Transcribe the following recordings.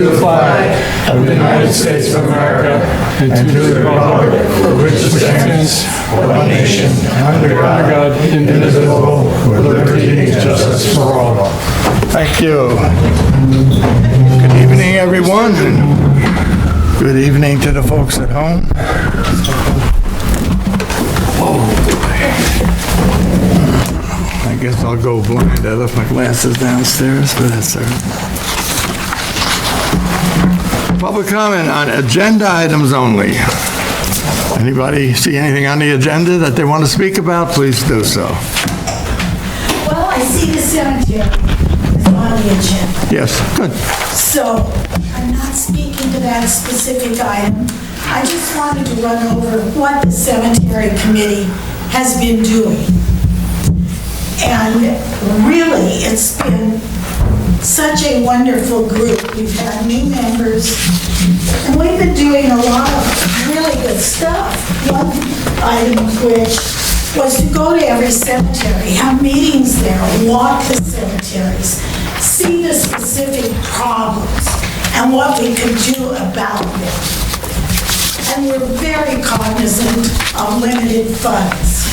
The flag of the United States of America and to the republic for which it stands, one nation, under God, indivisible, with liberty and justice for all. Thank you. Good evening, everyone. Good evening to the folks at home. I guess I'll go blind. I left my glasses downstairs, but that's all right. Public comment on agenda items only. Anybody see anything on the agenda that they want to speak about? Please do so. Well, I see the cemetery is on the agenda. Yes, good. So I'm not speaking to that specific item. I just wanted to run over what the cemetery committee has been doing. And really, it's been such a wonderful group. We've had new members, and we've been doing a lot of really good stuff. One item of which was to go to every cemetery, have meetings there, walk the cemeteries, see the specific problems and what we could do about them. And we're very cognizant of limited funds.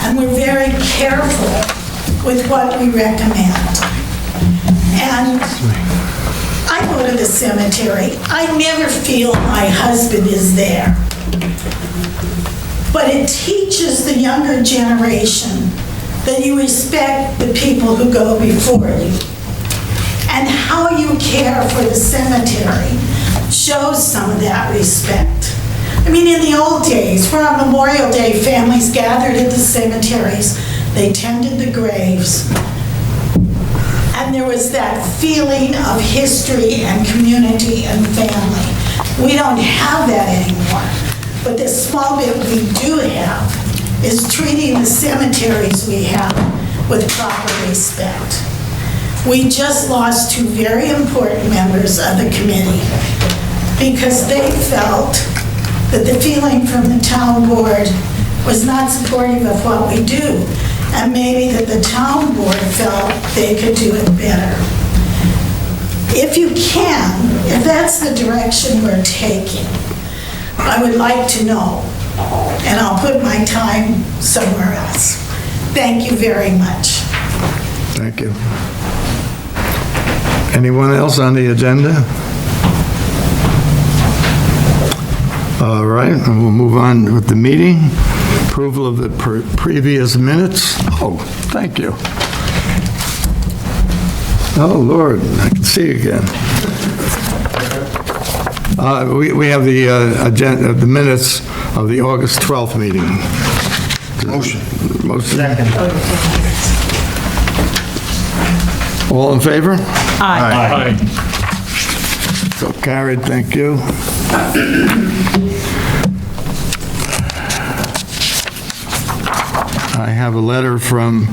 And we're very careful with what we recommend. And I go to the cemetery. I never feel my husband is there. But it teaches the younger generation that you respect the people who go before you. And how you care for the cemetery shows some of that respect. I mean, in the old days, for on Memorial Day, families gathered at the cemeteries. They tended the graves. And there was that feeling of history and community and family. We don't have that anymore. But the small bit we do have is treating the cemeteries we have with proper respect. We just lost two very important members of the committee because they felt that the feeling from the town board was not supportive of what we do, and maybe that the town board felt they could do it better. If you can, if that's the direction we're taking, I would like to know, and I'll put my time somewhere else. Thank you very much. Thank you. Anyone else on the agenda? All right, and we'll move on with the meeting. Approval of the previous minutes. Oh, thank you. Oh, Lord, I can see again. We have the agenda, the minutes of the August 12th meeting. Motion. Second. All in favor? Aye. So carried, thank you. I have a letter from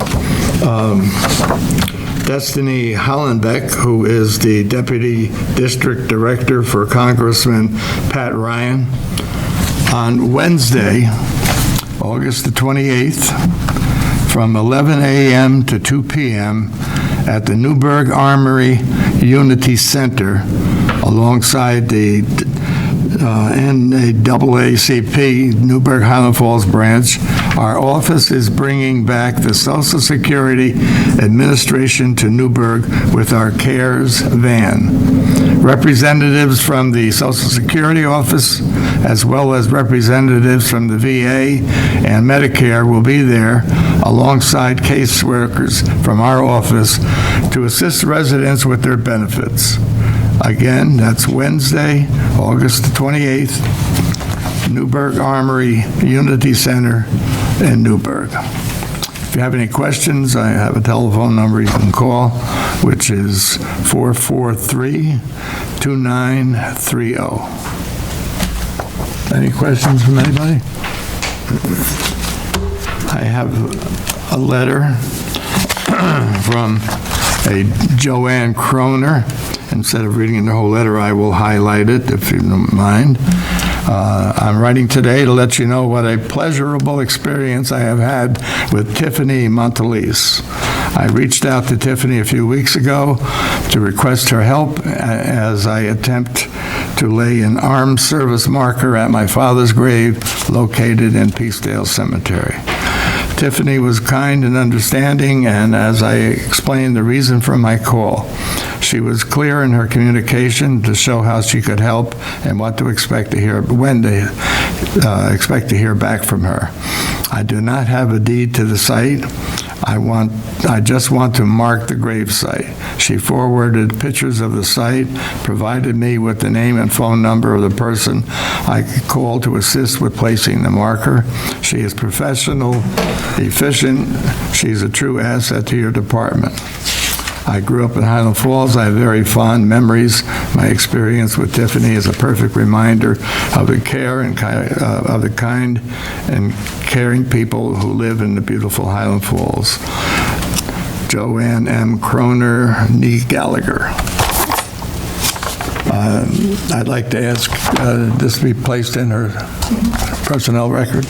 Destiny Hollenbeck, who is the Deputy District Director for Congressman Pat Ryan. On Wednesday, August the 28th, from 11 a.m. to 2 p.m. at the Newburgh Armory Unity Center, alongside the NAACP Newburgh Highland Falls branch. Our office is bringing back the Social Security Administration to Newburgh with our CARES van. Representatives from the Social Security office, as well as representatives from the VA and Medicare, will be there alongside caseworkers from our office to assist residents with their benefits. Again, that's Wednesday, August 28th, Newburgh Armory Unity Center in Newburgh. If you have any questions, I have a telephone number you can call, which is 443-2930. Any questions from anybody? I have a letter from a Joanne Croner. Instead of reading the whole letter, I will highlight it, if you don't mind. I'm writing today to let you know what a pleasurable experience I have had with Tiffany Montalese. I reached out to Tiffany a few weeks ago to request her help as I attempt to lay an armed service marker at my father's grave located in Peacedale Cemetery. Tiffany was kind and understanding, and as I explained the reason for my call, she was clear in her communication to show how she could help and what to expect to hear, when to expect to hear back from her. I do not have a deed to the site. I just want to mark the grave site. She forwarded pictures of the site, provided me with the name and phone number of the person I could call to assist with placing the marker. She is professional, efficient. She's a true asset to your department. I grew up in Highland Falls. I have very fond memories. My experience with Tiffany is a perfect reminder of the care and of the kind and caring people who live in the beautiful Highland Falls. Joanne M. Croner, Nee Gallagher. I'd like to ask this to be placed in her personnel record.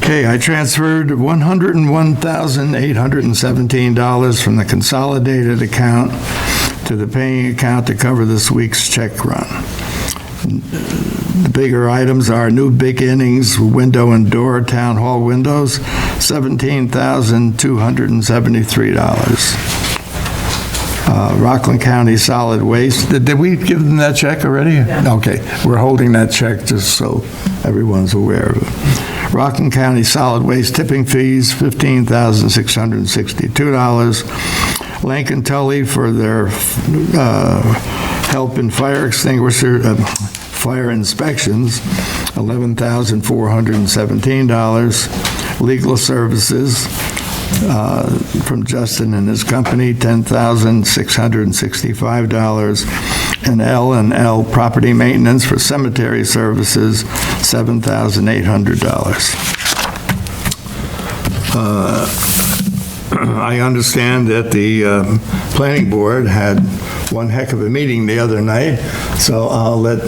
Okay, I transferred $101,817 from the consolidated account to the paying account to cover this week's check run. The bigger items are new beginnings, window and door, town hall windows, $17,273. Rockland County Solid Waste, did we give them that check already? Yeah. Okay, we're holding that check just so everyone's aware of it. Rockland County Solid Waste tipping fees, $15,662. Lincoln Tully for their help in fire extinguisher, fire inspections, $11,417. Legal services from Justin and his company, $10,665. And L&L property maintenance for cemetery services, $7,800. I understand that the planning board had one heck of a meeting the other night, so I'll let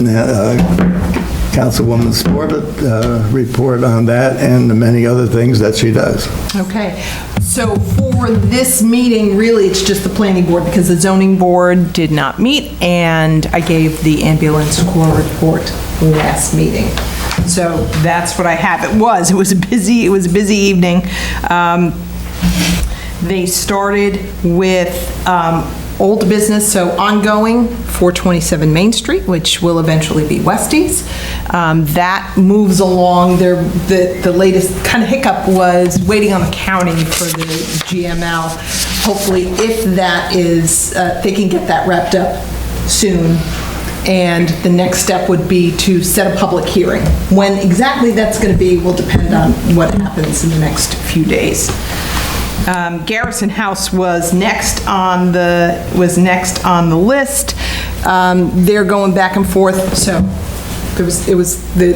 Councilwoman Sporbat report on that and the many other things that she does. Okay, so for this meeting, really, it's just the planning board because the zoning board did not meet, and I gave the ambulance corps report last meeting. So that's what I have. It was a busy evening. They started with old business, so ongoing, 427 Main Street, which will eventually be Westie's. That moves along. The latest kind of hiccup was waiting on the county for the GML. Hopefully, if that is, they can get that wrapped up soon. And the next step would be to set a public hearing. When exactly that's going to be will depend on what happens in the next few days. Garrison House was next on the list. They're going back and forth. So it was the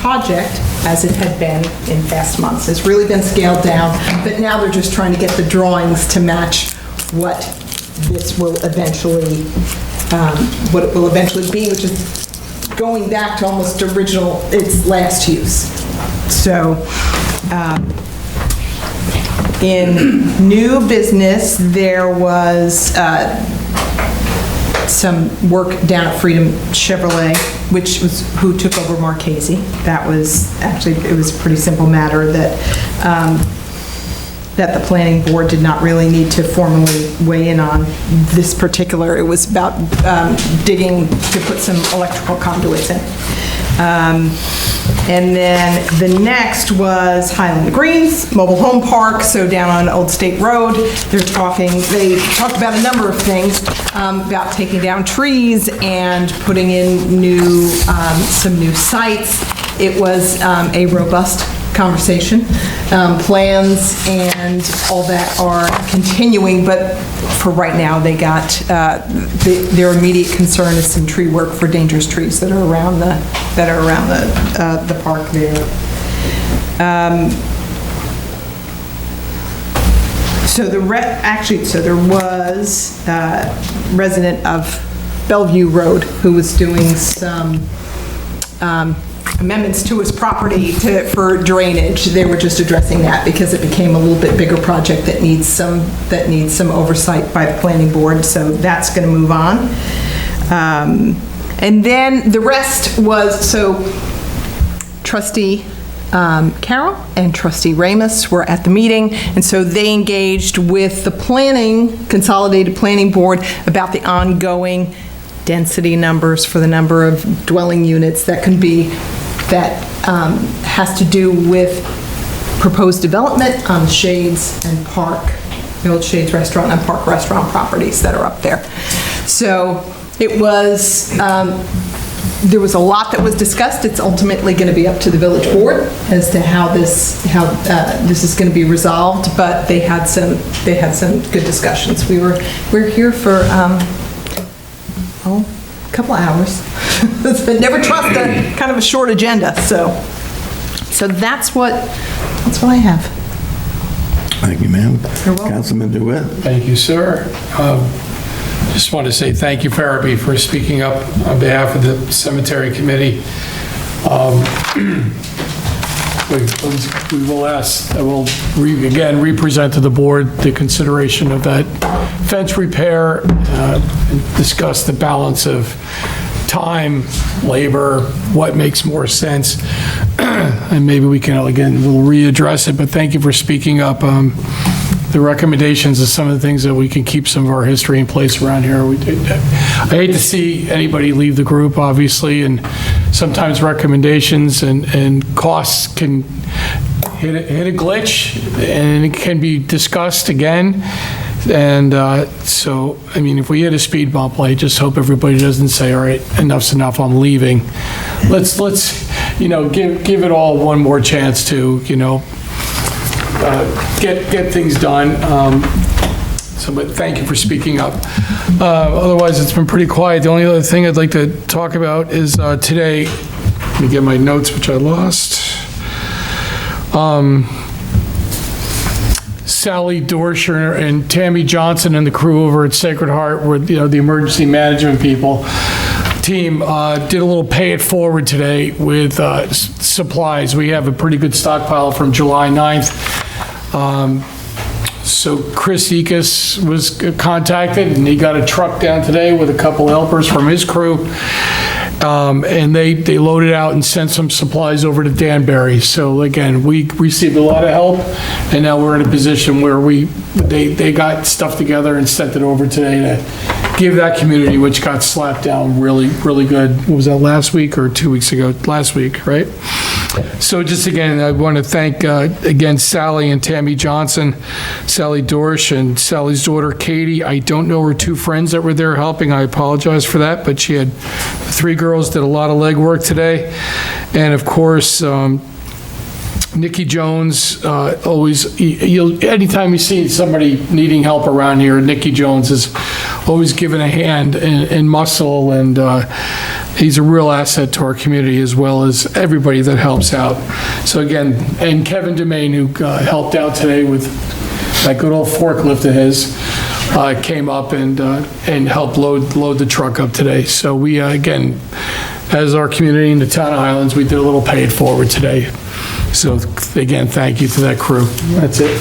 project, as it had been in past months, has really been scaled down. But now they're just trying to get the drawings to match what this will eventually, what it will eventually be, which is going back to almost original, its last use. So. In new business, there was some work down at Freedom Chevrolet, which was who took over Marchese. That was actually, it was a pretty simple matter that that the planning board did not really need to formally weigh in on this particular. It was about digging to put some electrical conduits in. And then the next was Highland Greens Mobile Home Park, so down on Old State Road. They talked about a number of things, about taking down trees and putting in some new sites. It was a robust conversation. Plans and all that are continuing, but for right now, they got, their immediate concern is some tree work for dangerous trees that are around the park there. So there was a resident of Bellevue Road who was doing some amendments to his property for drainage. They were just addressing that because it became a little bit bigger project that needs some oversight by the planning board, so that's going to move on. And then the rest was, so Trustee Carroll and Trustee Ramus were at the meeting, and so they engaged with the Consolidated Planning Board about the ongoing density numbers for the number of dwelling units that has to do with proposed development on Shades and Park, the old Shades Restaurant and Park Restaurant properties that are up there. So it was, there was a lot that was discussed. It's ultimately going to be up to the village board as to how this is going to be resolved, but they had some good discussions. We're here for a couple of hours. But never trust kind of a short agenda. So that's what I have. Thank you, ma'am. You're welcome. Councilman DeWitt. Thank you, sir. Just want to say thank you, Farabee, for speaking up on behalf of the cemetery committee. We will ask, I will again represent to the board the consideration of that fence repair, and discuss the balance of time, labor, what makes more sense, and maybe we can, again, we'll readdress it, but thank you for speaking up. The recommendations of some of the things that we can keep some of our history in place around here. I hate to see anybody leave the group, obviously, and sometimes recommendations and costs can hit a glitch, and it can be discussed again. And so, I mean, if we hit a speed bump, I just hope everybody doesn't say, all right, enough's enough, I'm leaving. Let's give it all one more chance to, get things done. But thank you for speaking up. Otherwise, it's been pretty quiet. The only other thing I'd like to talk about is today, let me get my notes, which I lost. Sally Dorsher and Tammy Johnson and the crew over at Sacred Heart were, the emergency management team did a little pay it forward today with supplies. We have a pretty good stockpile from July 9th. So Chris Ekus was contacted, and he got a truck down today with a couple helpers from his crew. And they loaded out and sent some supplies over to Danbury. So again, we received a lot of help, and now we're in a position where they got stuff together and sent it over today to give that community, which got slapped down really, really good. What was that, last week or 2 weeks ago? Last week, right? So just again, I want to thank again Sally and Tammy Johnson, Sally Dorsch and Sally's daughter Katie. I don't know her two friends that were there helping. I apologize for that, but she had three girls did a lot of legwork today, and of course Nikki Jones. Always, anytime you see somebody needing help around here, Nikki Jones is always giving a hand and muscle, and he's a real asset to our community as well as everybody that helps out. So again, and Kevin Demain, who helped out today with that good old forklift of his, came up and helped load the truck up today. So we, again, as our community in the town of Highlands, we did a little pay it forward today. So again, thank you to that crew. That's it.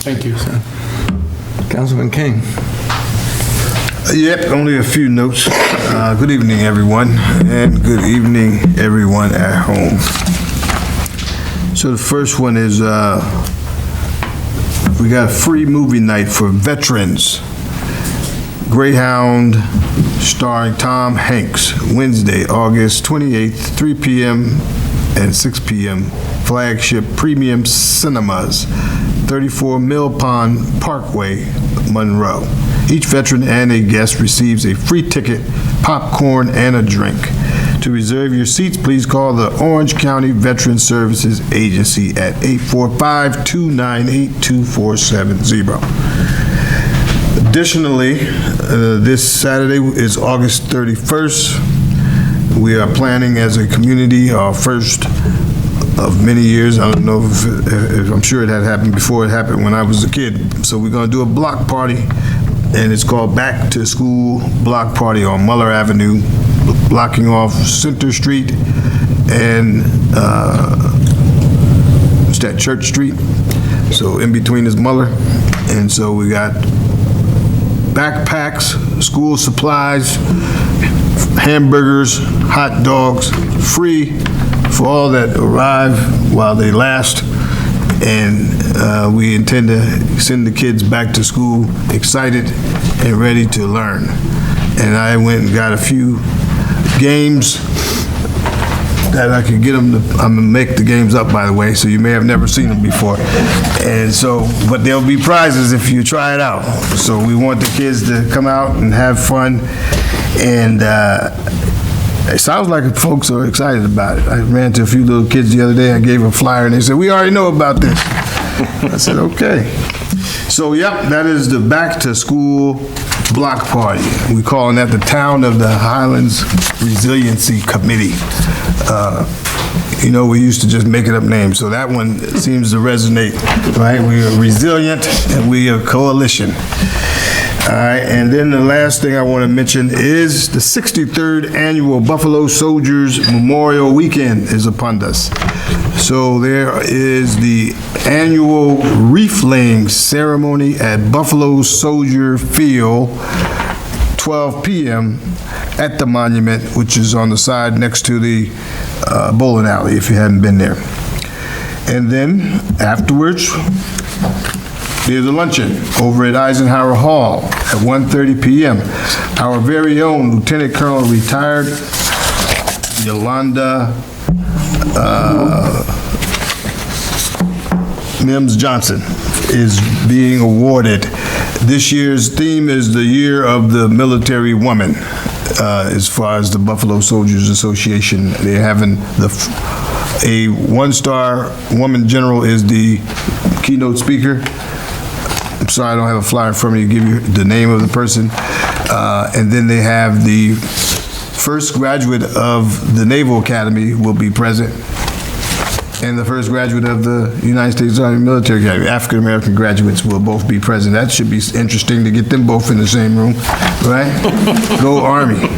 Thank you. Councilman King. Yep, only a few notes. Good evening, everyone, and good evening, everyone at home. So the first one is we got a free movie night for veterans. Greyhound, starring Tom Hanks, Wednesday, August 28th, 3 p.m. and 6 p.m. Flagship Premium Cinemas, 34 Mill Pond Parkway, Monroe. Each veteran and a guest receives a free ticket, popcorn, and a drink. To reserve your seats, please call the Orange County Veteran Services Agency at 845-298-2470. Additionally, this Saturday is August 31st. We are planning as a community our first of many years. I don't know if I'm sure it had happened before it happened when I was a kid. So we're going to do a block party, and it's called Back to School Block Party on Muller Avenue, blocking off Center Street and it's at Church Street, so in between is Muller. And so we got backpacks, school supplies, hamburgers, hot dogs, free for all that arrive while they last. And we intend to send the kids back to school excited and ready to learn. And I went and got a few games that I could get them to, I'm gonna make the games up, by the way, so you may have never seen them before. And so, but there'll be prizes if you try it out. So we want the kids to come out and have fun. And it sounds like folks are excited about it. I ran to a few little kids the other day, I gave a flyer, and they said, "We already know about this." I said, okay. So, yep, that is the back to school block party. We calling that the Town of the Highlands Resiliency Committee. You know, we used to just making up names, so that one seems to resonate, right? We are resilient and we are coalition. All right, and then the last thing I want to mention is the 63rd Annual Buffalo Soldiers Memorial Weekend is upon us. So there is the annual wreath laying ceremony at Buffalo Soldier Field, 12 p.m. at the monument, which is on the side next to the bowling alley, if you haven't been there. And then afterwards, there's a luncheon over at Eisenhower Hall at 1:30 p.m. Our very own Lieutenant Colonel retired Yolanda Mims Johnson is being awarded. This year's theme is the Year of the Military Woman. As far as the Buffalo Soldiers Association, they're having a one-star woman general is the keynote speaker. I'm sorry, I don't have a flyer for me to give you the name of the person. And then they have the first graduate of the Naval Academy will be present, and the first graduate of the United States Army Military Academy. African-American graduates will both be present. That should be interesting to get them both in the same room, right? Go Army.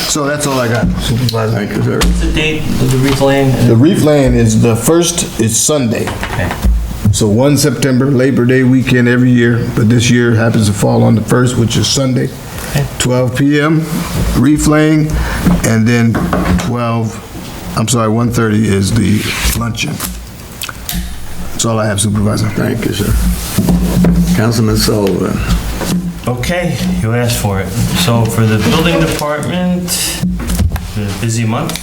So that's all I got, Supervisor. Thank you, sir. What's the date of the wreath laying? The wreath laying is the first, it's Sunday. Okay. So 1 September, Labor Day weekend every year, but this year happens to fall on the 1st, which is Sunday. 12 p.m., wreath laying, and then 1:30 is the luncheon. That's all I have, Supervisor. Thank you, sir. Councilman Sullivan. Okay, you asked for it. So for the building department, the busy month,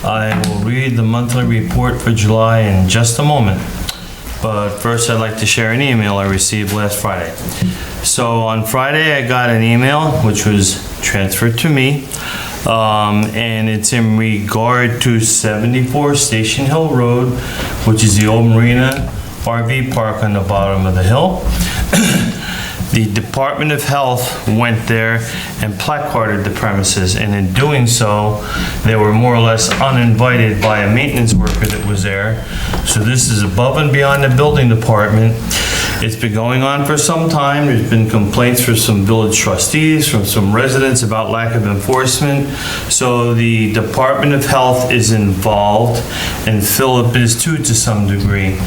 I will read the monthly report for July in just a moment. But first, I'd like to share an email I received last Friday. So on Friday, I got an email which was transferred to me, and it's in regard to 74 Station Hill Road, which is the old Marina RV park on the bottom of the hill. The Department of Health went there and placarded the premises, and in doing so, they were more or less uninvited by a maintenance worker that was there. So this is above and beyond the building department. It's been going on for some time. There's been complaints from some village trustees, from some residents about lack of enforcement. So the Department of Health is involved, and Philip is too, to some degree.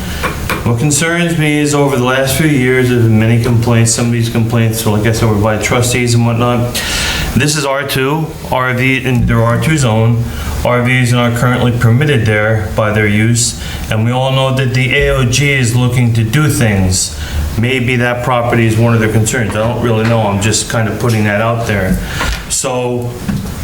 What concerns me is over the last few years, there's been many complaints. Some of these complaints, like I said, were by trustees and whatnot. This is R2, RV, and their R2 zone. RVs are currently permitted there by their use, and we all know that the AOG is looking to do things. Maybe that property is one of their concerns. I don't really know. I'm just kind of putting that out there. So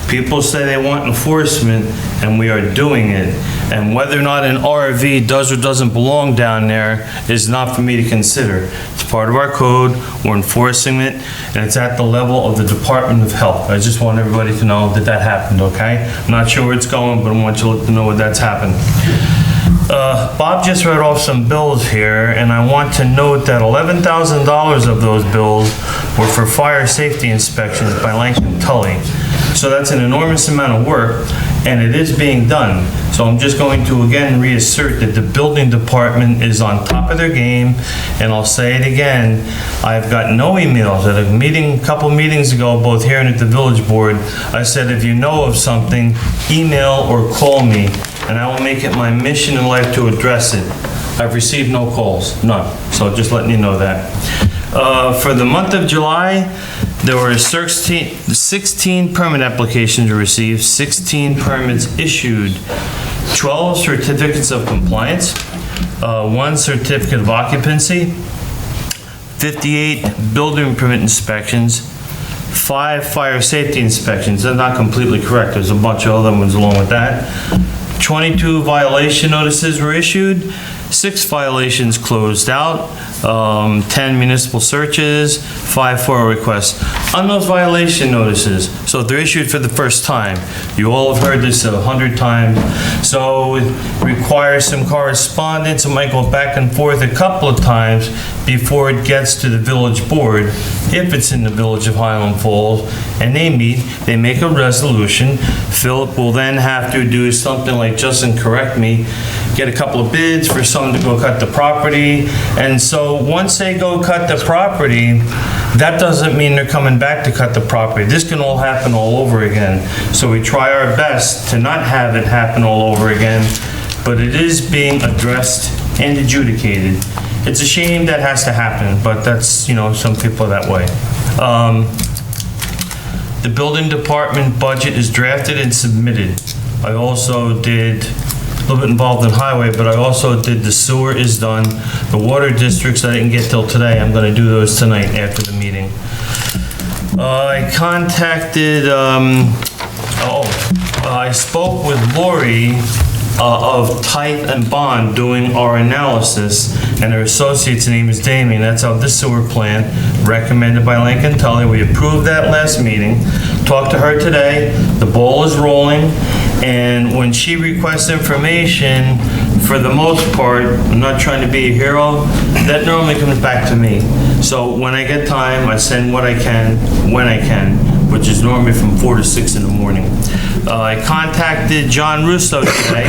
people say they want enforcement, and we are doing it. And whether or not an RV does or doesn't belong down there is not for me to consider. It's part of our code, we're enforcing it, and it's at the level of the Department of Health. I just want everybody to know that that happened, okay? I'm not sure where it's going, but I want you to know that's happened. Bob just read off some bills here, and I want to note that $11,000 of those bills were for fire safety inspections by Langton Tully. So that's an enormous amount of work, and it is being done. So I'm just going to again reassert that the building department is on top of their game, and I'll say it again, I've got no emails. At a meeting, a couple meetings ago, both here and at the village board, I said if you know of something, email or call me, and I will make it my mission in life to address it. I've received no calls, none, so just letting you know that. For the month of July, there were 16 permit applications received, 16 permits issued, 12 certificates of compliance, 1 certificate of occupancy, 58 building permit inspections, 5 fire safety inspections. That's not completely correct. There's a bunch of other ones along with that. 22 violation notices were issued, 6 violations closed out, 10 municipal searches, 5 FOIA requests. On those violation notices, so if they're issued for the first time, you all have heard this 100 times, so it requires some correspondence. It might go back and forth a couple of times before it gets to the village board, if it's in the village of Highland Falls, and they meet, they make a resolution. Philip will then have to do something like, Justin, correct me, get a couple of bids for someone to go cut the property. And so once they go cut the property, that doesn't mean they're coming back to cut the property. This can all happen all over again. So we try our best to not have it happen all over again, but it is being addressed and adjudicated. It's a shame that has to happen, but that's, you know, some people are that way. The building department budget is drafted and submitted. I also did a little bit involved in highway, but I also did the sewer is done. The water districts I didn't get till today. I'm gonna do those tonight after the meeting. I contacted, I spoke with Lori of Type and Bond doing our analysis, and her associate's name is Damien. That's how this sewer plant, recommended by Lincoln Tully. We approved that last meeting. Talked to her today. The ball is rolling, and when she requests information, for the most part, I'm not trying to be a hero, that normally comes back to me. So when I get time, I send what I can, when I can, which is normally from 4 to 6 in the morning. I contacted John Russo today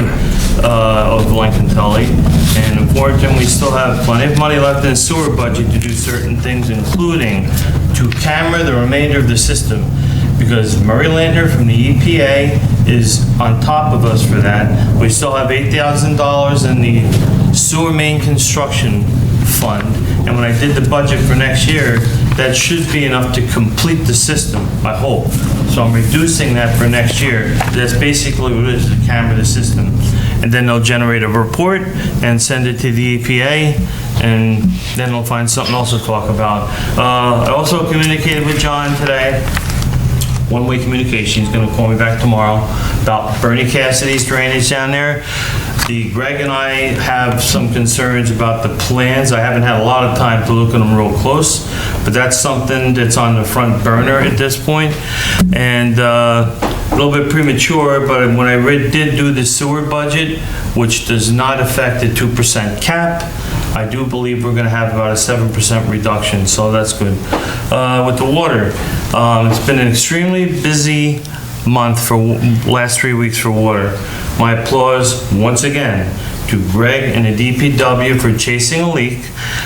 of Lincoln Tully and informed him we still have plenty of money left in the sewer budget to do certain things, including to camera the remainder of the system, because Murray Landner from the EPA is on top of us for that. We still have $8,000 in the sewer main construction fund, and when I did the budget for next year, that should be enough to complete the system, I hope. So I'm reducing that for next year. That's basically what it is, to camera the system. And then they'll generate a report and send it to the EPA, and then they'll find something else to talk about. I also communicated with John today. One-way communication. He's gonna call me back tomorrow about Bernie Cassidy's drainage down there. Greg and I have some concerns about the plans. I haven't had a lot of time to look at them real close, but that's something that's on the front burner at this point. And a little bit premature, but when I did do the sewer budget, which does not affect the 2% cap, I do believe we're gonna have about a 7% reduction, so that's good. With the water, it's been an extremely busy month for last 3 weeks for water. My applause, once again, to Greg and the DPW for chasing a leak,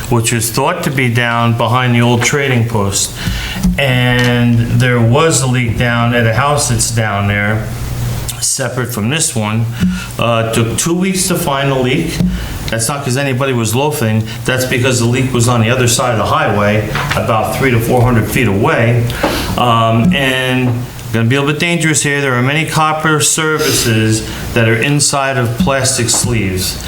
which was thought to be down behind the old trading post. And there was a leak down at a house that's down there, separate from this one. Took 2 weeks to find the leak. That's not because anybody was loafing. That's because the leak was on the other side of the highway, about 300 to 400 feet away. And going to be a little bit dangerous here. There are many copper services that are inside of plastic sleeves.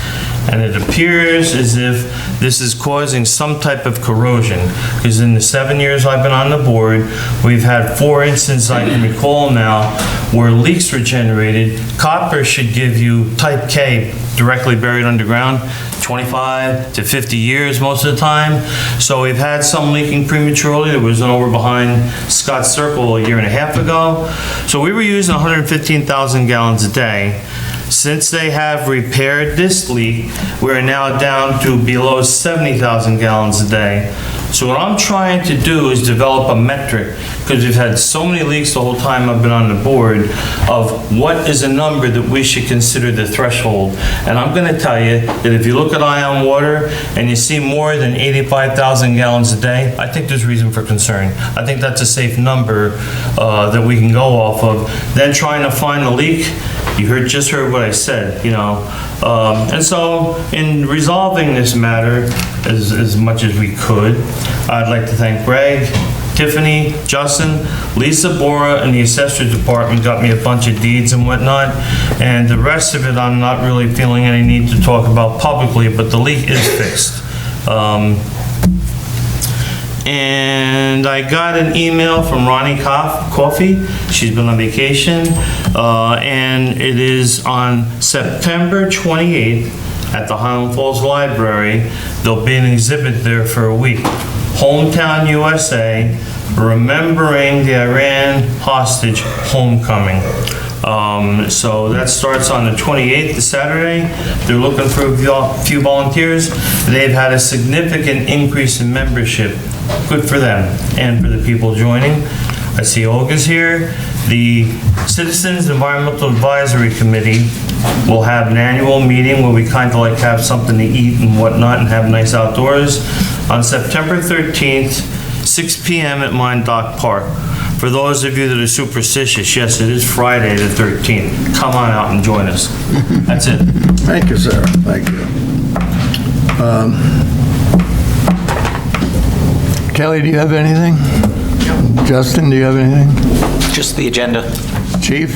And it appears as if this is causing some type of corrosion. Because in the 7 years I've been on the board, we've had 4 instances I can recall now where leaks were generated. Copper should give you type K directly buried underground, 25 to 50 years most of the time. So we've had some leaking prematurely. There was one over behind Scott Circle a year and a half ago. So we were using 115,000 gallons a day. Since they have repaired this leak, we're now down to below 70,000 gallons a day. So what I'm trying to do is develop a metric, because we've had so many leaks the whole time I've been on the board, of what is a number that we should consider the threshold. And I'm gonna tell you that if you look at ion water and you see more than 85,000 gallons a day, I think there's reason for concern. I think that's a safe number that we can go off of. Then trying to find a leak, you just heard what I said, you know. And so in resolving this matter as much as we could, I'd like to thank Greg, Tiffany, Justin, Lisa Bora, and the Assessor's Department got me a bunch of deeds and whatnot. And the rest of it, I'm not really feeling any need to talk about publicly, but the leak is fixed. And I got an email from Ronnie Coffey. She's been on vacation. And it is on September 28th at the Highland Falls Library. There'll be an exhibit there for a week. Hometown USA, Remembering the Iran Hostage Homecoming. So that starts on the 28th, the Saturday. They're looking for a few volunteers. They've had a significant increase in membership. Good for them and for the people joining. I see Olga's here. The Citizens Environmental Advisory Committee will have an annual meeting where we kind of like have something to eat and whatnot and have nice outdoors on September 13th, 6 p.m. at Mine Dock Park. For those of you that are superstitious, yes, it is Friday the 13th. Come on out and join us. That's it. Thank you, sir. Thank you. Kelly, do you have anything? Justin, do you have anything? Just the agenda. Chief?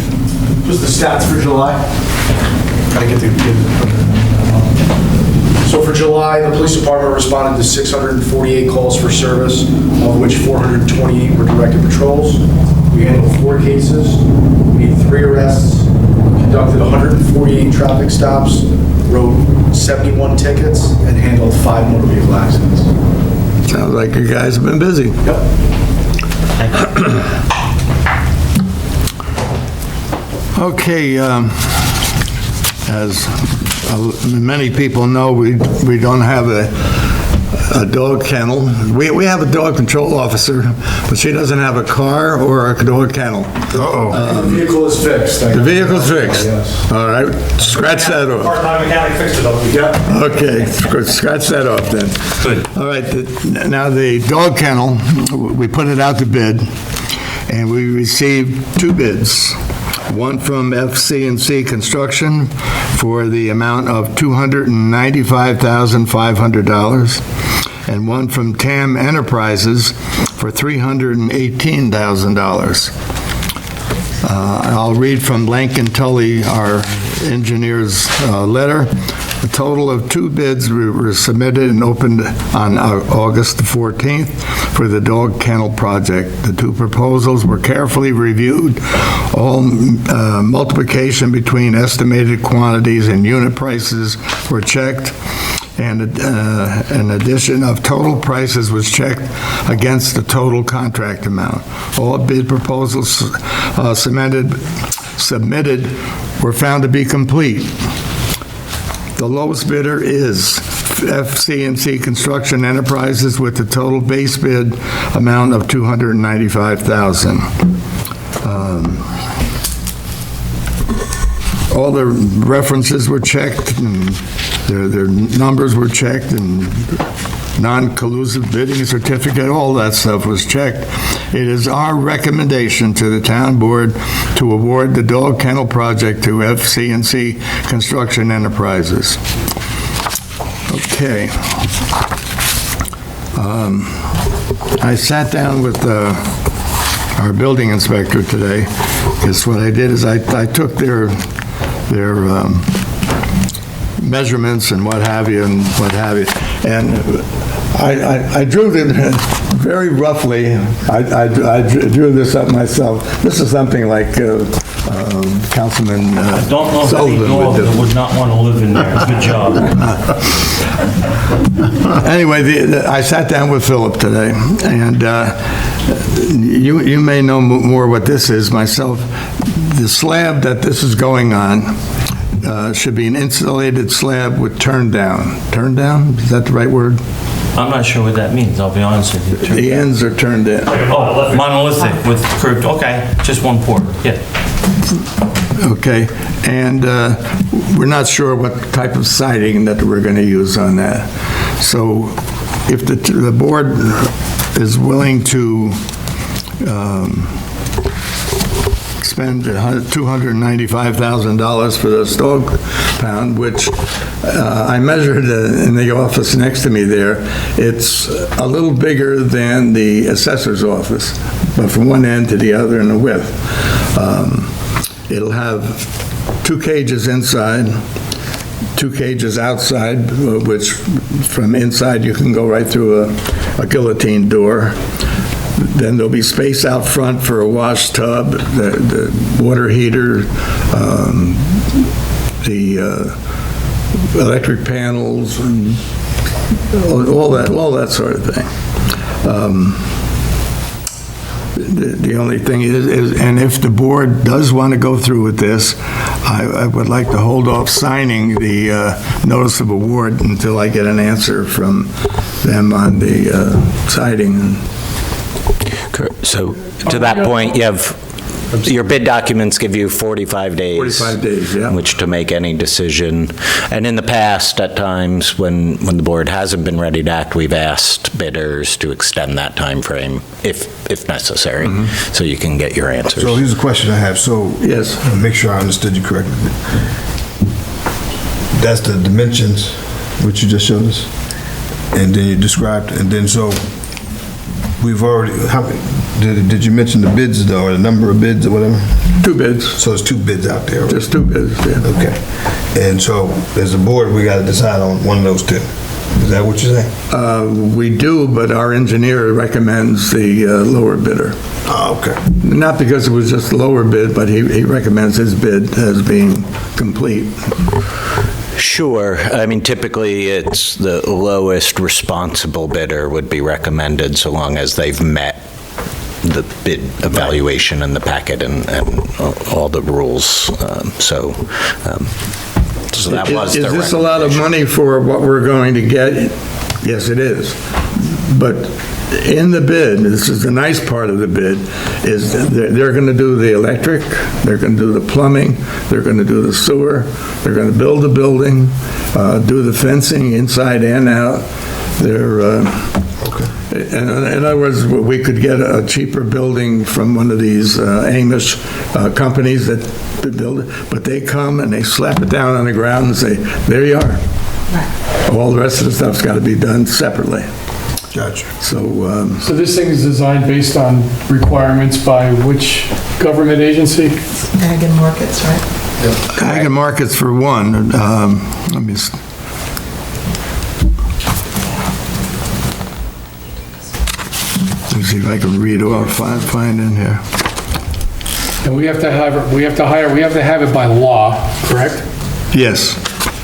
Just the stats for July. Gotta get the. So for July, the police department responded to 648 calls for service, of which 428 were directed patrols. We handled 4 cases, made 3 arrests, conducted 148 traffic stops, wrote 71 tickets, and handled 5 motor vehicle accidents. Sounds like you guys have been busy. Yep. Okay, as many people know, we don't have a dog kennel. We have a dog control officer, but she doesn't have a car or a dog kennel. The vehicle is fixed. The vehicle's fixed? Yes. All right, scratch that off. Part-time mechanic fixed it up. Yeah. Okay, scratch that off then. Good. All right, now the dog kennel, we put it out to bid, and we received 2 bids. One from FC&C Construction for the amount of $295,500, and one from TAM Enterprises for $318,000. I'll read from Lankin Tully, our engineer's letter. A total of 2 bids were submitted and opened on August the 14th for the dog kennel project. The 2 proposals were carefully reviewed. All multiplication between estimated quantities and unit prices were checked, and an addition of total prices was checked against the total contract amount. All bid proposals submitted were found to be complete. The lowest bidder is FC&C Construction Enterprises with the total base bid amount of $295,000. All the references were checked, and their numbers were checked, and non-collusive bidding certificate, all that stuff was checked. It is our recommendation to the town board to award the dog kennel project to FC&C Construction Enterprises. Okay. I sat down with our building inspector today, because what I did is I took their measurements and what have you, and I drew them very roughly. I drew this up myself. This is something like Councilman Don't know if any Sullivan dog would do. that would not want to live in there. Good job. Anyway, I sat down with Philip today, and you may know more what this is myself. The slab that this is going on should be an insulated slab with turn down. Turn down? Is that the right word? I'm not sure what that means, I'll be honest with you. The ends are turned in. Oh, monolithic with curved, okay, just one port, yeah. Okay, and we're not sure what type of siding that we're going to use on that. So if the board is willing to spend $295,000 for this dog pound, which I measured in the office next to me there. It's a little bigger than the assessor's office, but from one end to the other in the width. It'll have 2 cages inside, 2 cages outside, which from inside you can go right through a guillotine door. Then there'll be space out front for a wash tub, the water heater, the electric panels, and all that sort of thing. The only thing is, and if the board does want to go through with this, I would like to hold off signing the notice of award until I get an answer from them on the siding. So to that point, you have, your bid documents give you 45 days. 45 days, yeah. In which to make any decision. And in the past, at times, when the board hasn't been ready to act, we've asked bidders to extend that time frame if necessary, so you can get your answers. So here's a question I have. So Yes. make sure I understood you correctly. That's the dimensions which you just showed us, and then you described, and then so we've already. Did you mention the bids though, or the number of bids or whatever? 2 bids, So there's 2 bids out there. Right? just 2 bids, yeah. Okay. And so as a board, we got to decide on one of those 2. Is that what you're saying? We do, but our engineer recommends the lower bidder. Oh, okay. Not because it was just the lower bid, but he recommends his bid as being complete. Sure. I mean, typically, it's the lowest responsible bidder would be recommended, so long as they've met the bid evaluation and the packet and all the rules. So that was the Is this a lot of money for what we're going to get? Yes, it is. But in the bid, this is the nice part of the bid, is they're going to do the electric, they're going to do the plumbing, they're going to do the sewer, they're going to build the building, do the fencing inside and out. In other words, we could get a cheaper building from one of these Amish companies that build it, but they come and they slap it down on the ground and say, there you are. All the rest of the stuff's got to be done separately. Gotcha. So this thing is designed based on requirements by which government agency? Ag and Markets, right? Ag and Markets for one. Let me. Let me see if I can read off, find in here. And we have to have it by law, correct? Yes.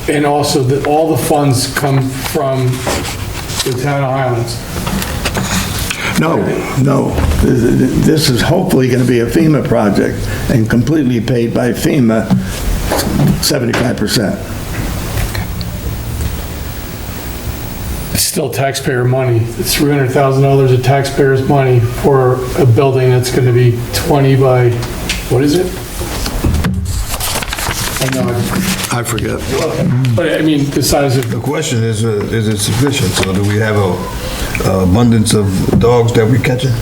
And also that all the funds come from the town of Highlands. No. This is hopefully going to be a FEMA project and completely paid by FEMA, 75%. It's still taxpayer money. It's $300,000 of taxpayers' money for a building that's going to be 20 by, what is it? I know, I forget. but I mean, the size of, The question is it sufficient? So do we have a abundance of dogs that we're catching?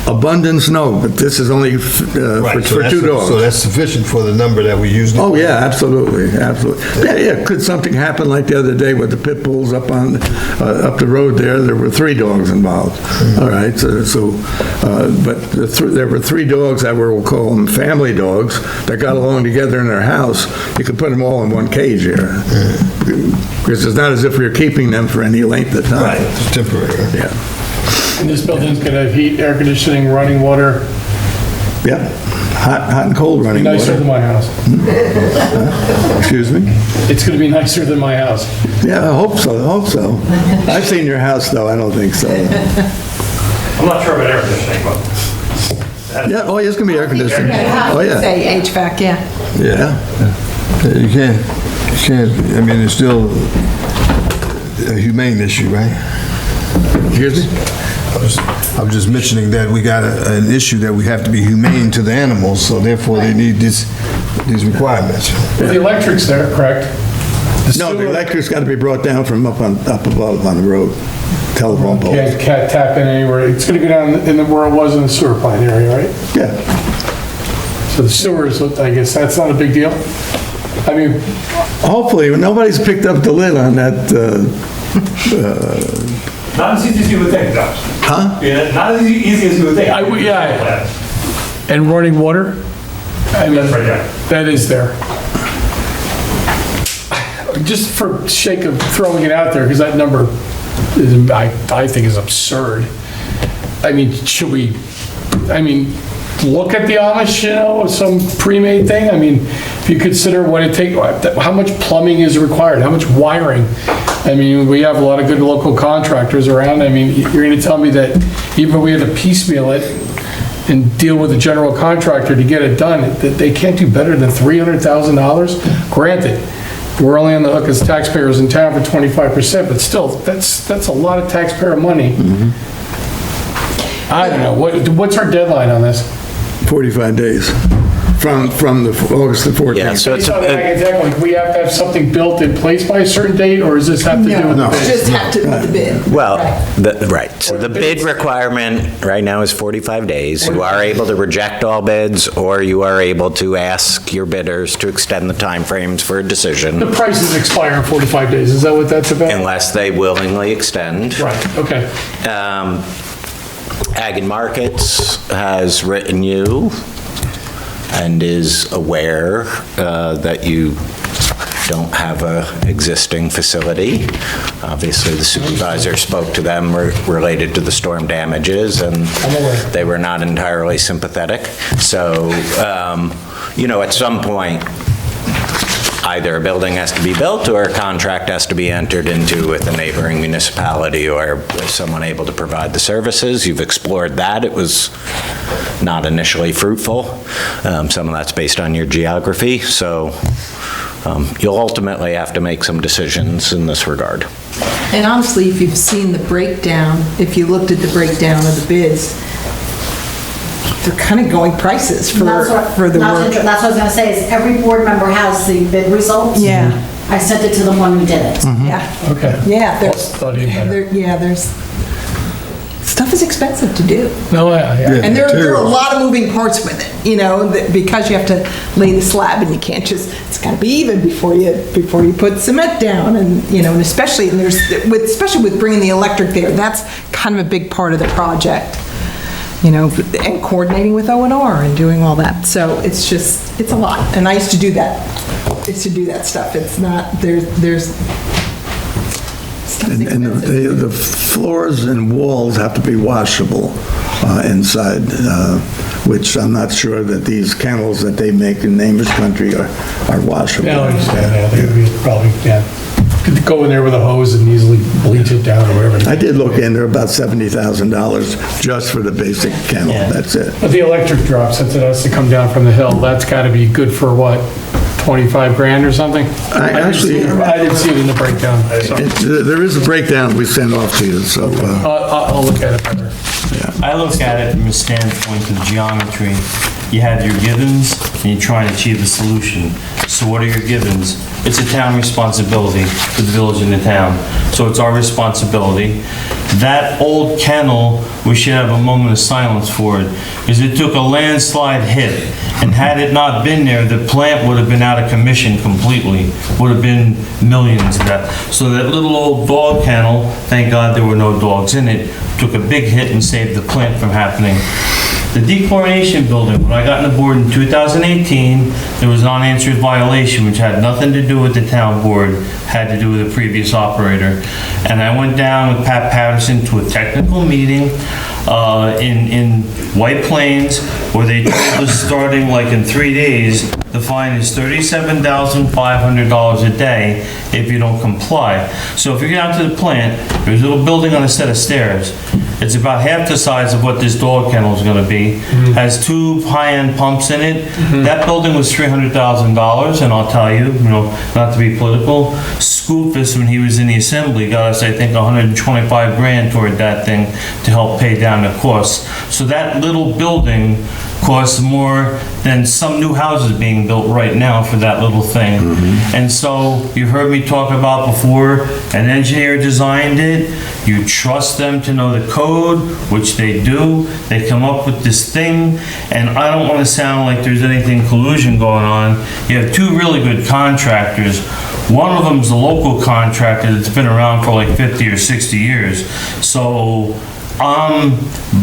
Abundance, no, but this is only for Right, so 2 that's- dogs. So that's sufficient for the number that we usually. Oh, yeah, absolutely. Yeah, could something happen like the other day with the pit bulls up the road there were 3 dogs involved. All right, but there were 3 dogs that we'll call them family dogs that got along together in their house. You could put them all in one cage here. Because it's not as if we were keeping them for any length of time. Right, it's temporary. Yeah, and this building's going to have heat, air conditioning, running water, yeah, hot and cold be running nicer than water. my house. Excuse me? It's going to be nicer than my house. Yeah, I hope so. I've seen your house, though, I don't think so. I'm not sure about air conditioning, but. Yeah, oh, it's gonna be air conditioning. Oh, yeah, Say HVAC, yeah. yeah. You can't, I mean, it's still a humane issue, right? Excuse me? I'm just mentioning that we got an issue that we have to be humane to the animals, so therefore they need these requirements. The electric's there, correct? No, the electric's got to be brought down from up above on the road, telephone poles. Can't tap in anywhere. It's going to go down in where it was in the sewer plant area, right? Yeah. So the sewers, I guess that's not a big deal? I mean, Hopefully, nobody's picked up the lid on that, Not as easy as you would think, though. huh? Yeah, not as easy as you would think. yeah. And running water? I mean, That's right, yeah. that is there. Just for sake of throwing it out there, because that number is, I think is absurd. I mean, should we, look at the Amish, some pre-made thing? I mean, if you consider what it takes, how much plumbing is required, how much wiring? I mean, we have a lot of good local contractors around. I mean, you're gonna tell me that even if we had to piecemeal it and deal with a general contractor to get it done, that they can't do better than $300,000? Granted, we're only on the hook as taxpayers in town for 25%, but still, that's a lot of taxpayer money. I don't know, what's our deadline on this? 45 days from the August the 14th. Yeah, so it's, Exactly, we have to have something built in place by a certain date, or does this have to do with the No, bid? just have to do the bid. well, right, so the bid requirement right now is 45 days. You are able to reject all bids, or you are able to ask your bidders to extend the timeframes for a decision, The prices expire in 45 days, is that what that's about? unless they willingly extend. Right, okay. Ag and Markets has written you and is aware that you don't have a existing facility. Obviously, the supervisor spoke to them related to the storm damages, and they were not entirely sympathetic. So, at some point, either a building has to be built or a contract has to be entered into with a neighboring municipality or someone able to provide the services. You've explored that. It was not initially fruitful. Some of that's based on your geography. So you'll ultimately have to make some decisions in this regard. And honestly, if you've seen the breakdown, if you looked at the breakdown of the bids, they're kind of going prices for the work. That's what I was gonna say, is every board member has the bid results. Yeah. I sent it to the one who did it. Yeah. Okay. Yeah, Study better. there's, stuff is expensive to do. No, And there are a lot of moving parts with it, because you have to lay the slab and you can't it's gotta be even before you put cement down and, and especially with bringing the electric there, that's kind of a big part of the project. And coordinating with O&R and doing all that. So it's a lot. And I used to do that. Stuff. It's not, there's stuff's And expensive. the floors and walls have to be washable inside, which I'm not sure that these kennels that they make in neighbors country are washable. Yeah, I understand that. They would be probably, could go in there with a hose and easily bleach it down or whatever. I did look in, they're about $70,000 just for the basic kennel, that's it. But the electric drop, since it has to come down from the hill, that's gotta be good for what, 25 grand or something? I didn't see it in the breakdown, so There is a breakdown we sent off to you, so, I'll look at it better. I look at it from a standpoint of geometry. You have your givens, and you try and achieve a solution. So what are your givens? It's a town responsibility for the village and the town. So it's our responsibility. That old kennel, we should have a moment of silence for it, because it took a landslide hit. And had it not been there, the plant would have been out of commission completely. Would have been millions of that. So that little old dog kennel, thank God there were no dogs in it, took a big hit and saved the plant from happening. The dechlorination building, when I got on the board in 2018, there was an unanswered violation which had nothing to do with the town board, had to do with the previous operator. And I went down with Pat Patterson to a technical meeting in White Plains, where they told us starting like in 3 days, the fine is $37,500 a day if you don't comply. So if you get out to the plant, there's a little building on a set of stairs. It's about half the size of what this dog kennel is gonna be. Has 2 high-end pumps in it. That building was $300,000, and I'll tell you, not to be political, Scoopus, when he was in the assembly, got us, I think, 125 grand toward that thing to help pay down the costs. So that little building costs more than some new houses being built right now for that little thing. And so you've heard me talk about before, an engineer designed it, you trust them to know the code, which they do, they come up with this thing, and I don't want to sound like there's anything collusion going on. You have two really good contractors. One of them's a local contractor that's been around for like 50 or 60 years. So I'm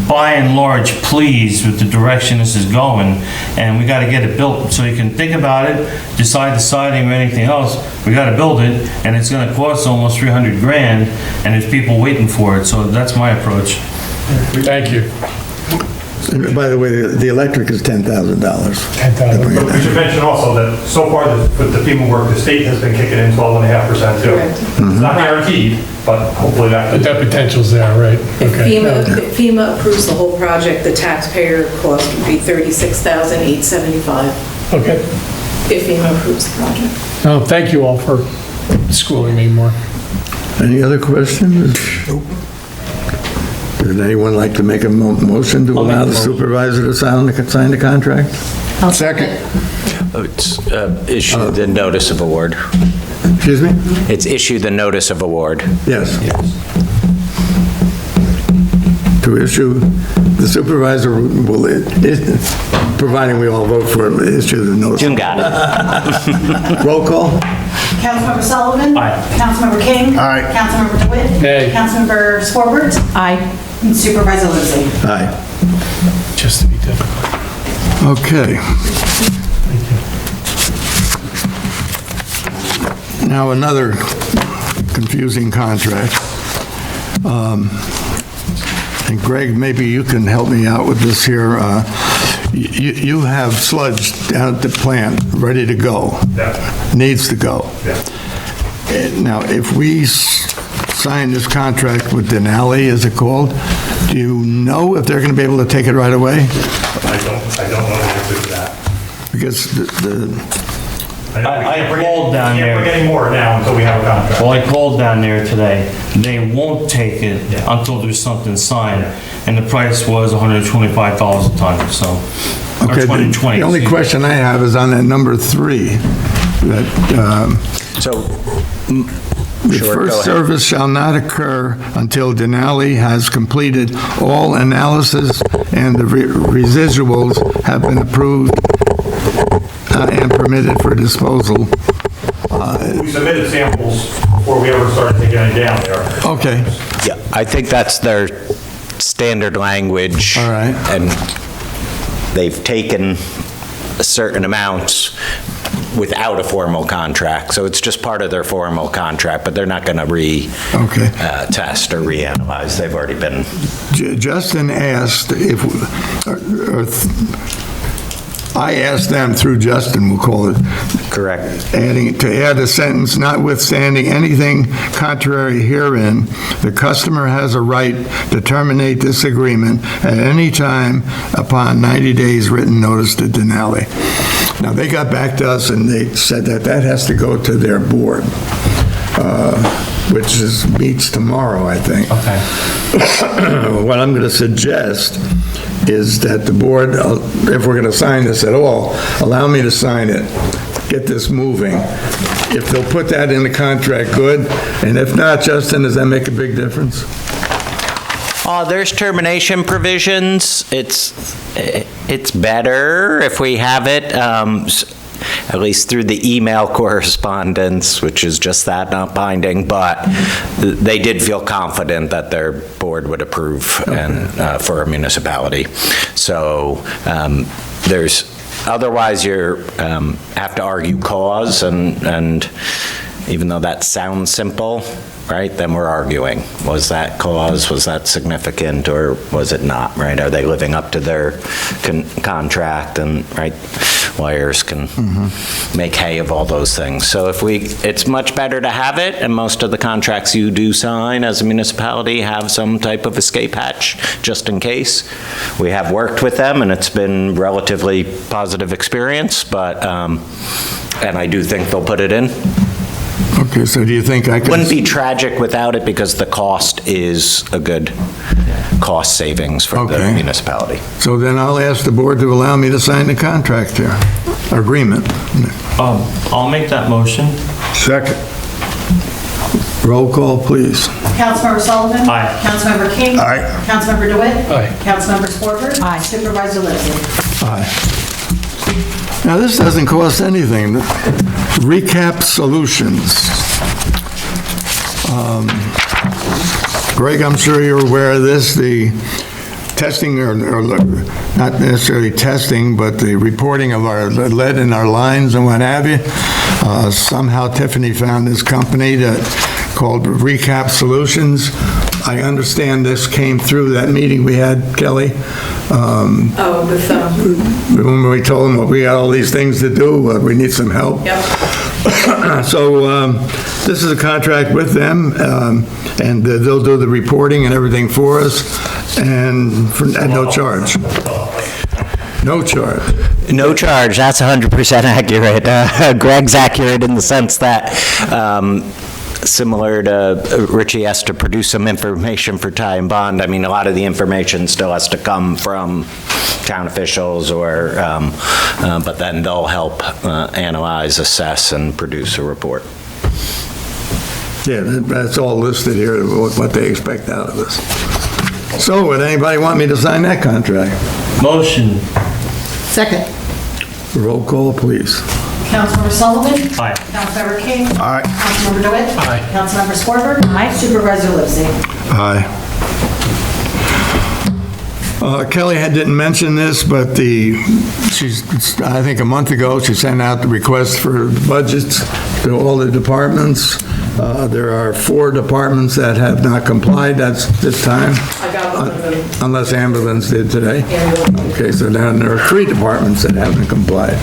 by and large pleased with the direction this is going, and we got to get it built. So you can think about it, decide the siding or anything else, we got to build it, and it's going to cost almost 300 grand, and there's people waiting for it. So that's my approach. Thank you. And by the way, the electric is $10,000. $10,000. But we should mention also that so far, with the FEMA work, the state has been kicking in 12.5% too. It's not guaranteed, but hopefully that. But that potential's there, right? If FEMA approves the whole project, the taxpayer cost would be $36,875 Okay. if FEMA approves the project. No, thank you all for schooling me more. Any other questions? Would anyone like to make a motion to allow the supervisor to sign the contract? Second. It's issue the notice of award. Excuse me? It's issue the notice of award. Yes. To issue, the supervisor will, providing we all vote for it, issue the notice. You got it. Roll call? Councilmember Sullivan? Aye. Councilmember King? Aye. Councilmember DeWitt? Nay. Councilmember Scorberts? Aye. And Supervisor Lozey? Aye. Just to be difficult. Okay. Now, another confusing contract. And Greg, maybe you can help me out with this here. You have sludge down at the plant, ready to go. Yeah. Needs to go. Yeah. Now, if we sign this contract with Denali, is it called, do you know if they're going to be able to take it right away? I don't know the answer to that. Because I called down Can't there. bring any more now until we have a contract. Well, I called down there today. They won't take it until there's something signed, and the price was $125 a ton, so. Or Okay, 2020. the only question I have is on that number 3, that So, the sure, go first ahead. service shall not occur until Denali has completed all analysis and the residuals have been approved and permitted for disposal. We submitted samples before we ever started taking it down there. Okay, Yeah, I think that's their standard language. All right. And they've taken certain amounts without a formal contract, so it's just part of their formal contract, but they're not going to okay. test or reanalyze. They've already been. Justin asked if, I asked them through Justin, we'll call it, Correct. to add a sentence, notwithstanding anything contrary herein, the customer has a right to terminate this agreement at any time upon 90 days written notice to Denali. Now, they got back to us and they said that that has to go to their board, which meets tomorrow, I think. Okay. What I'm going to suggest is that the board, if we're going to sign this at all, allow me to sign it, get this moving. If they'll put that in the contract, good, and if not, Justin, does that make a big difference? There's termination provisions. It's better if we have it, at least through the email correspondence, which is just that, not binding, but they did feel confident that their board would approve and for a municipality. So otherwise you have to argue cause, and even though that sounds simple, right, then we're arguing. Was that cause, was that significant, or was it not, right? Are they living up to their contract? And, right, lawyers can make hay of all those things. So it's much better to have it, and most of the contracts you do sign as a municipality have some type of escape hatch, just in case. We have worked with them, and it's been relatively positive experience, but, and I do think they'll put it in. Okay, so do you think I could... Wouldn't be tragic without it because the cost is a good cost savings for the Okay. municipality. So then I'll ask the board to allow me to sign the contract here, agreement. I'll make that motion. Second. Roll call, please. Councilmember Sullivan? Aye. Councilmember King? Aye. Councilmember DeWitt? Aye. Councilmember Scorpio? Aye. Supervisor Lipsy? Aye. Now, this doesn't cost anything. Recap Solutions. Greg, I'm sure you're aware of this, the testing, or not necessarily testing, but the reporting of our lead in our lines and what have you. Somehow Tiffany found this company called Recap Solutions. I understand this came through that meeting we had, Kelly. Oh, with, When we told them we got all these things to do, we need some help. yep. So this is a contract with them, and they'll do the reporting and everything for us, and at no charge. No charge. No charge, that's 100% accurate. Greg's accurate in the sense that, similar to Richie has to produce some information for tie and bond, I mean, a lot of the information still has to come from town officials or, but then they'll help analyze, assess, and produce a report. Yeah, that's all listed here, what they expect out of us. So would anybody want me to sign that contract? Motion. Second. Roll call, please. Councilmember Sullivan? Aye. Councilmember King? Aye. Councilmember DeWitt? Aye. Councilmember Scorpio? Aye. Supervisor Lipsy? Aye. Kelly didn't mention this, but I think a month ago, she sent out the request for budgets to all the departments. There are 4 departments that have not complied this time, I got one of them. unless ambulance did today. Ambulance. Okay, so then there are 3 departments that haven't complied.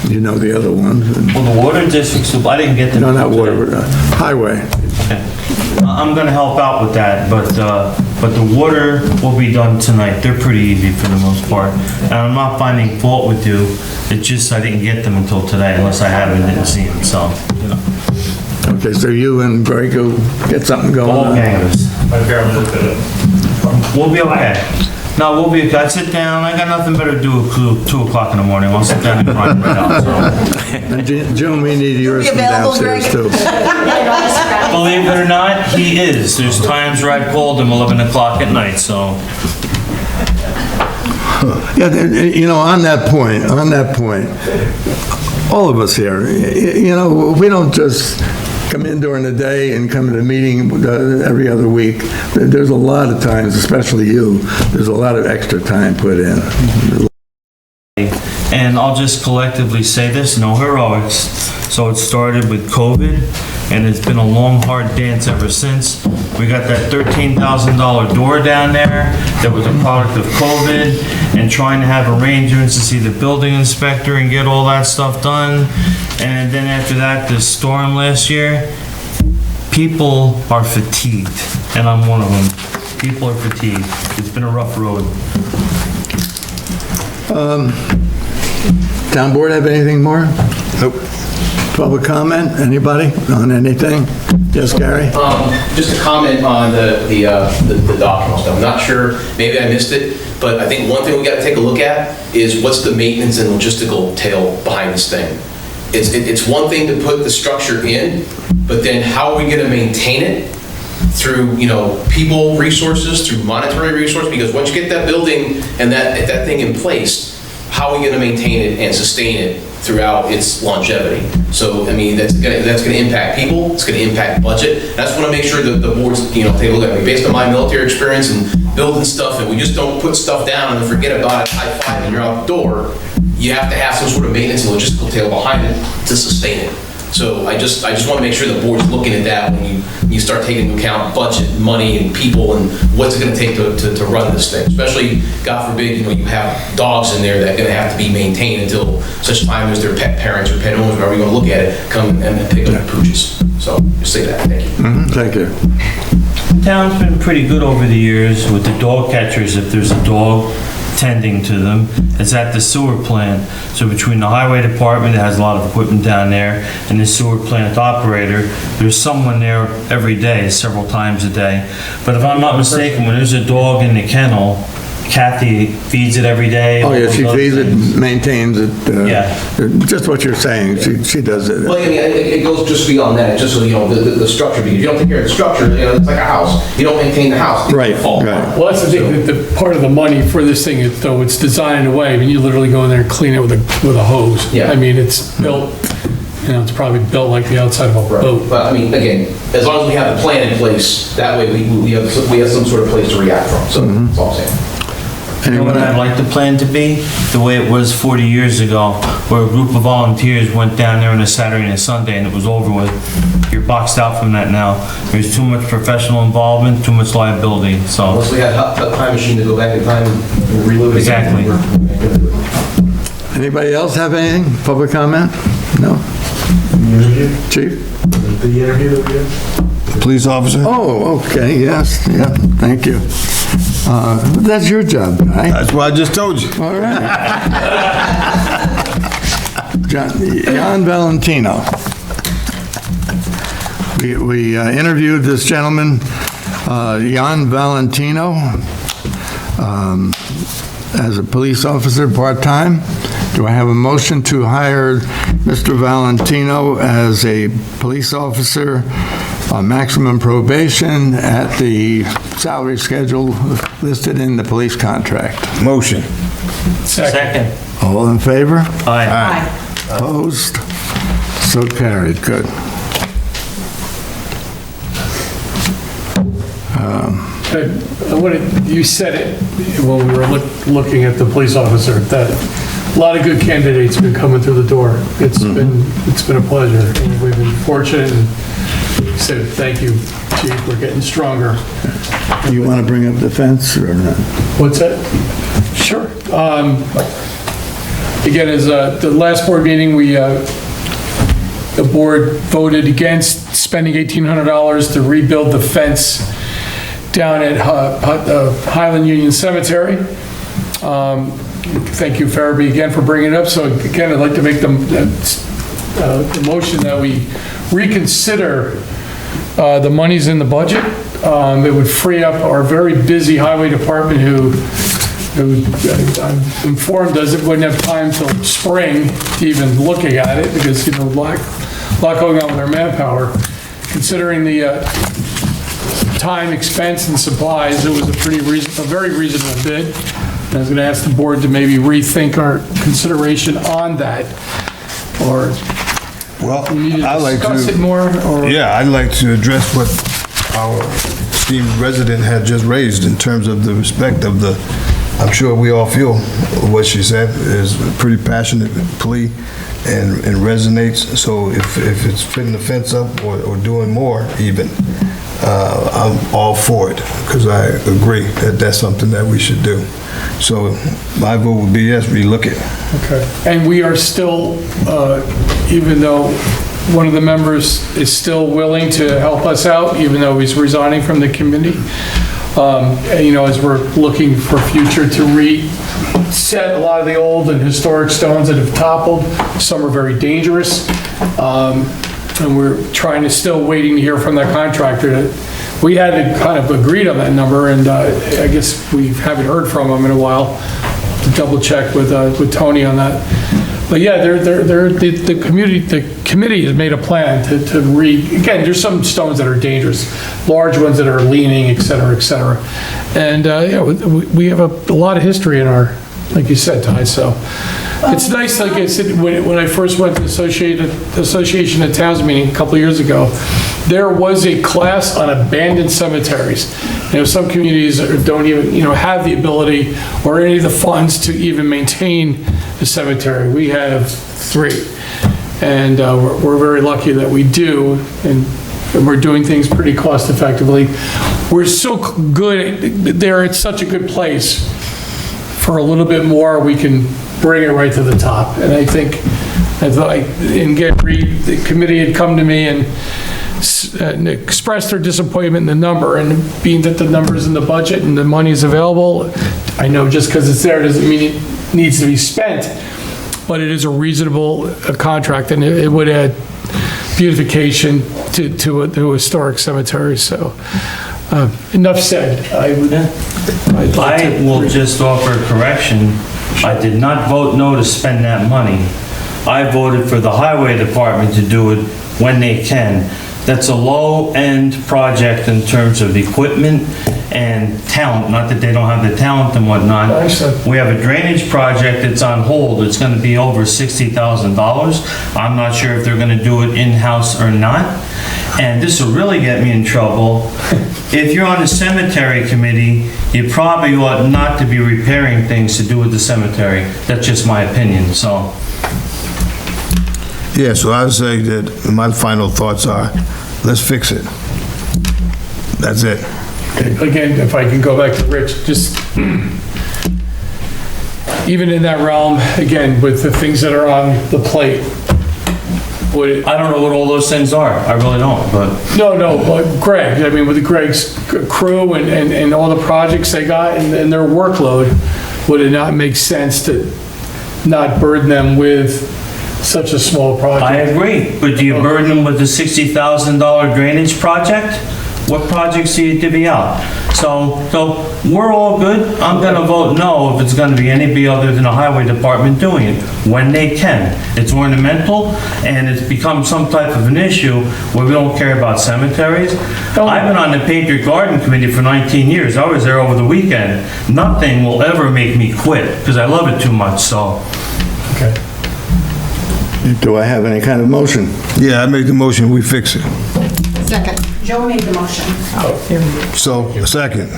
You know the other ones. Well, the water districts, I didn't get them. No, not water, highway. Okay. I'm gonna help out with that, but the water will be done tonight. They're pretty easy for the most part. And I'm not finding fault with you. It's just I didn't get them until today unless I haven't didn't see them, so, you know. Okay, so you and Greg will get something going All on. gangers. I barely looked at it. We'll be okay. No, we'll be, I sit down, I got nothing better to do at 2 o'clock in the morning. I'll sit down and grind right out, so. And June, we need yours from available, downstairs too. Believe it or not, he is. There's times where I've called him 11 o'clock at night, so. Yeah, you know, on that point, all of us here, you know, we don't just come in during the day and come to the meeting every other week. There's a lot of times, especially you, there's a lot of extra time put in. And I'll just collectively say this, no heroics. So it started with COVID, and it's been a long, hard dance ever since. We got that $13,000 door down there that was a product of COVID, and trying to have arrangements to see the building inspector and get all that stuff done. And then after that, this storm last year, people are fatigued, and I'm one of them. People are fatigued. It's been a rough road. Town board have anything more? Nope. Public comment, anybody on anything? Yes, Gary? Just a comment on the document stuff. I'm not sure, maybe I missed it, but I think one thing we got to take a look at is what's the maintenance and logistical tail behind this thing. It's one thing to put the structure in, but then how are we going to maintain it through, you know, people resources, through monetary resources? Because once you get that building and that thing in place, how are we going to maintain it and sustain it throughout its longevity? So, I mean, that's going to impact people, it's going to impact budget. That's when I make sure that the boards, you know, take a look at it. Based on my military experience and building stuff, and we just don't put stuff down and forget about it, high five, and you're out the door. You have to have some sort of maintenance and logistical tail behind it to sustain it. So I just want to make sure the board's looking at that when you start taking into account budget, money, and people, and what's it going to take to run this thing. Especially, God forbid, you know, you have dogs in there that are going to have to be maintained until such time as their pet parents or pet owners, whoever you want to look at it, come and pick up the pooches. So just say that. Thank you. Thank you. The town's been pretty good over the years with the dog catchers. If there's a dog tending to them. It's at the sewer plant. So between the highway department that has a lot of equipment down there and the sewer plant operator, there's someone there every day, several times a day. But if I'm not mistaken, when there's a dog in the kennel, Kathy feeds it every day. Oh, yeah, she feeds it, maintains it. Yeah. Just what you're saying, she does it. Well, I mean, it goes just beyond that, just so, you know, the structure, because if you don't take care of the structure, you know, it's like a house. You don't maintain the house, it's Right, gonna fall apart. right. Well, that's the thing, that the part of the money for this thing is, though, it's designed in a way, I mean, you literally go in there and clean it with a hose. Yeah. I mean, it's built, you know, it's probably built like the outside of a boat. But, I mean, again, as long as we have a plan in place, that way we have some sort of place to react from, so that's all I'm saying. You know what I'd like the plan to be? The way it was 40 years ago, where a group of volunteers went down there on a Saturday and a Sunday and it was over with. You're boxed out from that now. There's too much professional involvement, too much liability, so. Unless we had a time machine to go back in time and relive it. Exactly. Anybody else have anything? Public comment? No? Chief? The interview that we did? Police officer? Oh, okay, yes, yeah, thank you. That's your job, right? That's what I just told you. All right. Jan Valentino. We interviewed this gentleman, Jan Valentino, as a police officer, part-time. Do I have a motion to hire Mr. Valentino as a police officer on maximum probation at the salary schedule listed in the police contract? Motion. Second. All in favor? Aye. Opposed? So carried, good. You said it when we were looking at the police officer, that a lot of good candidates have been coming through the door. It's been a pleasure, and we've been fortunate, and so thank you, Chief, we're getting stronger. You want to bring up the fence or not? What's that? Sure. Again, as the last board meeting, the board voted against spending $1,800 to rebuild the fence down at Highland Union Cemetery. Thank you, Farabee, again for bringing it up. So again, I'd like to make the motion that we reconsider the monies in the budget. It would free up our very busy highway department who I'm informed wouldn't have time till spring to even looking at it because, you know, a lot going on with our manpower. Considering the time, expense, and supplies, it was a very reasonable bid. And I was going to ask the board to maybe rethink our consideration on that, or Well, we need to I'd like discuss it to, more, or... yeah, I'd like to address what our esteemed resident had just raised in terms of the respect of the, I'm sure we all feel what she said is a pretty passionate plea and resonates. So if it's putting the fence up or doing more even, I'm all for it because I agree that that's something that we should do. So my vote would be yes, relook it. Okay. And we are still, even though one of the members is still willing to help us out, even though he's resigning from the committee, you know, as we're looking for future to reset a lot of the old and historic stones that have toppled. Some are very dangerous. And we're trying to, still waiting to hear from that contractor. We had to kind of agreed on that number, and I guess we haven't heard from him in a while. To double check with Tony on that. But yeah, the committee has made a plan to again, there's some stones that are dangerous, large ones that are leaning, et cetera, et cetera. And yeah, we have a lot of history in our, like you said, Ty, so. It's nice, like I said, when I first went to the Association of Towns meeting a couple of years ago, there was a class on abandoned cemeteries. You know, some communities don't even, you know, have the ability or any of the funds to even maintain the cemetery. We have 3. And we're very lucky that we do, and we're doing things pretty cost effectively. We're so good there, it's such a good place. For a little bit more, we can bring it right to the top. And I think, the committee had come to me and and expressed their disappointment in the number, and being that the number's in the budget and the money is available, I know just because it's there doesn't mean it needs to be spent, but it is a reasonable contract, and it would add beautification to a historic cemetery, so, enough said. I will just offer a correction. I did not vote no to spend that money. I voted for the highway department to do it when they can. That's a low-end project in terms of equipment and talent, not that they don't have the talent and whatnot. We have a drainage project that's on hold. It's gonna be over $60,000. I'm not sure if they're gonna do it in-house or not. And this will really get me in trouble. If you're on the cemetery committee, you probably ought not to be repairing things to do with the cemetery. That's just my opinion, so. Yeah, so I would say that my final thoughts are, let's fix it. That's it. Again, if I can go back to Rich, just, even in that realm, again, with the things that are on the plate, I don't know what all those things are. I really don't, but. No, but Greg, I mean, with Greg's crew and all the projects they got and their workload, would it not make sense to not burden them with such a small project? I agree, but do you burden them with the $60,000 drainage project? What projects do you divvy out? So we're all good. I'm gonna vote no if it's gonna be anybody other than the highway department doing it, when they can. It's ornamental, and it's become some type of an issue where we don't care about cemeteries. I've been on the Patriot Garden Committee for 19 years. I was there over the weekend. Nothing will ever make me quit, because I love it too much, so. Okay. Do I have any kind of motion? Yeah, I make the motion, we fix it. Second. Joe made the motion. So, second.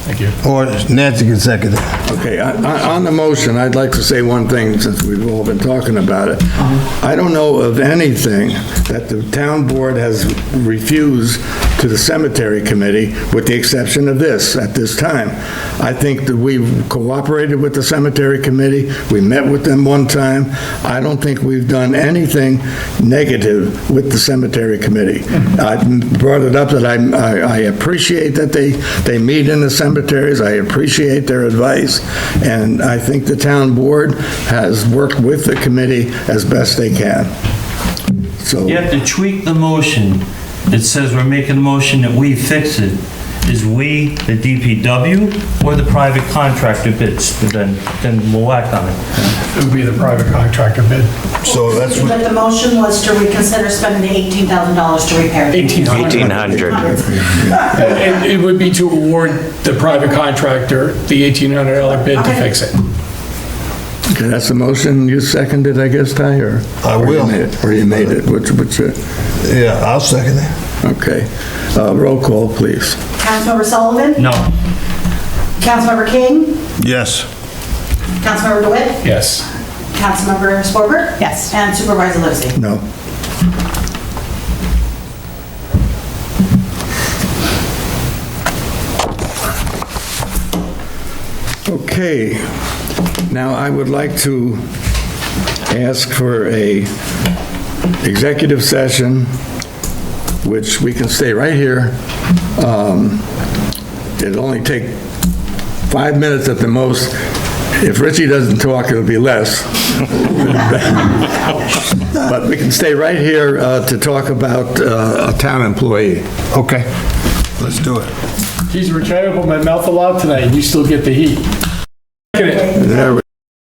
Thank you. Or Nancy can second it. Okay, on the motion, I'd like to say one thing, since we've all been talking about it. I don't know of anything that the town board has refused to the cemetery committee, with the exception of this, at this time. I think that we've cooperated with the cemetery committee. We met with them one time. I don't think we've done anything negative with the cemetery committee. I brought it up that I appreciate that they meet in the cemeteries. I appreciate their advice, and I think the town board has worked with the committee as best they can. So You have to tweak the motion. It says we're making a motion that we fix it. Is we, the DPW, or the private contractor bids? Then we'll act on it. It would be the private contractor bid. So that's what, But the motion was to reconsider spending the $18,000 to repair it. 1,800. 1,800. And it would be to award the private contractor the $1,800 bid to fix it. okay, that's the motion. You seconded, I guess, Ty, or? I will. Or you made it, which, yeah, I'll second it. okay. Roll call, please. Councilmember Sullivan? No. Councilmember King? Yes. Councilmember DeWitt? Yes. Councilmember Sporber? Yes. And Supervisor Lipsy? No. Okay, now I would like to ask for a executive session, which we can stay right here. It'll only take 5 minutes at the most. If Richie doesn't talk, it'll be less. But we can stay right here to talk about a town employee. Okay, let's do it. Geez, Rich, I opened my mouth a lot tonight, and you still get the heat. Look at it. There we